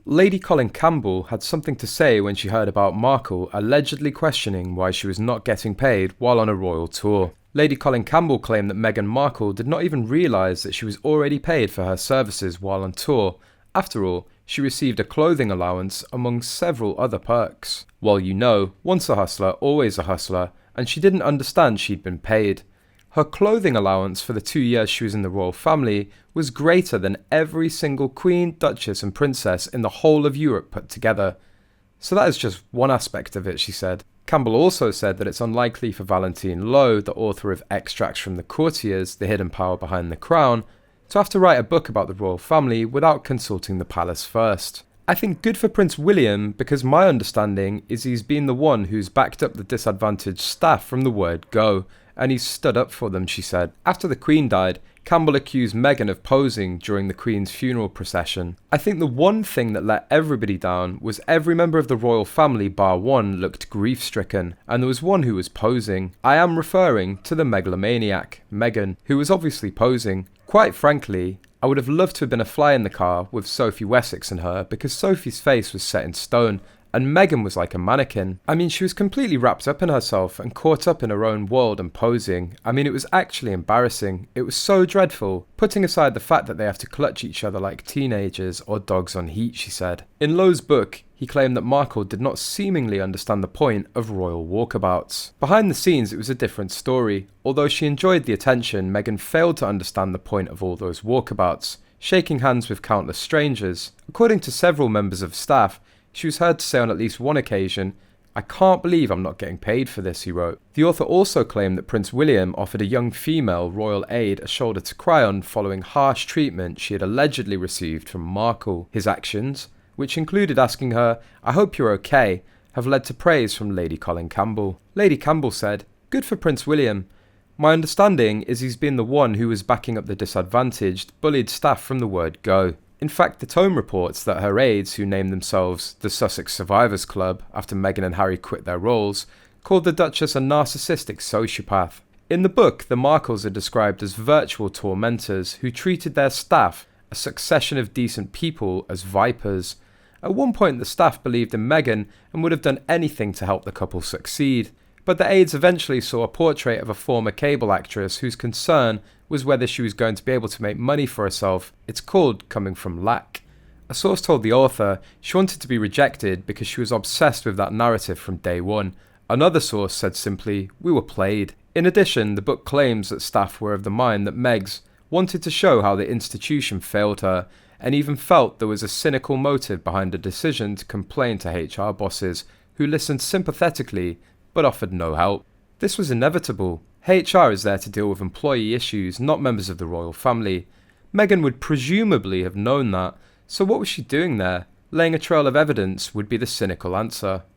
Lady Colin Campbell had something to say when she heard about Markle allegedly questioning why she was not getting paid while on a royal tour. Lady Colin Campbell claimed that Meghan Markle did not even realise that she was already paid for her services while on tour. After all, she received a clothing allowance among several other perks. Well, you know, once a hustler, always a hustler, and she didn't understand she'd been paid. Her clothing allowance for the 2 years she was in the royal family was greater than every single queen, duchess and princess in the whole of Europe put together. So that is just one aspect of it, she said. Campbell also said that it's unlikely for Valentine Lowe, the author of Extracts from the Courtiers, The Hidden Power Behind the Crown, to have to write a book about the royal family without consulting the palace first. I think good for Prince William, because my understanding is he's been the one who's backed up the disadvantaged staff from the word go, and he's stood up for them, she said. After the Queen died, Campbell accused Meghan of posing during the Queen's funeral procession. I think the one thing that let everybody down was every member of the royal family bar one looked grief-stricken, and there was one who was posing. I am referring to the megalomaniac, Meghan, who was obviously posing. Quite frankly, I would have loved to have been a fly in the car with Sophie Wessex and her, because Sophie's face was set in stone, and Meghan was like a mannequin. I mean, she was completely wrapped up in herself and caught up in her own world and posing. I mean, it was actually embarrassing. It was so dreadful, putting aside the fact that they have to clutch each other like teenagers or dogs on heat, she said. In Lowe's book, he claimed that Markle did not seemingly understand the point of royal walkabouts. Behind the scenes, it was a different story. Although she enjoyed the attention, Meghan failed to understand the point of all those walkabouts, shaking hands with countless strangers. According to several members of staff, she was heard to say on at least one occasion, "I can't believe I'm not getting paid for this," he wrote. The author also claimed that Prince William offered a young female royal aide a shoulder to cry on following harsh treatment she had allegedly received from Markle. His actions, which included asking her, "I hope you're okay," have led to praise from Lady Colin Campbell. Lady Campbell said, "Good for Prince William. My understanding is he's been the one who was backing up the disadvantaged, bullied staff from the word go." In fact, the Tome reports that her aides, who named themselves the Sussex Survivors Club after Meghan and Harry quit their roles, called the Duchess a narcissistic sociopath. In the book, the Markles are described as virtual tormentors who treated their staff, a succession of decent people, as vipers. At one point, the staff believed in Meghan and would have done anything to help the couple succeed. But the aides eventually saw a portrait of a former cable actress whose concern was whether she was going to be able to make money for herself. It's called coming from lack. A source told the author she wanted to be rejected because she was obsessed with that narrative from day one. Another source said simply, "We were played." In addition, the book claims that staff were of the mind that Meg's wanted to show how the institution failed her, and even felt there was a cynical motive behind the decision to complain to HR bosses, who listened sympathetically but offered no help. This was inevitable. HR is there to deal with employee issues, not members of the royal family. Meghan would presumably have known that, so what was she doing there? Laying a trail of evidence would be the cynical answer.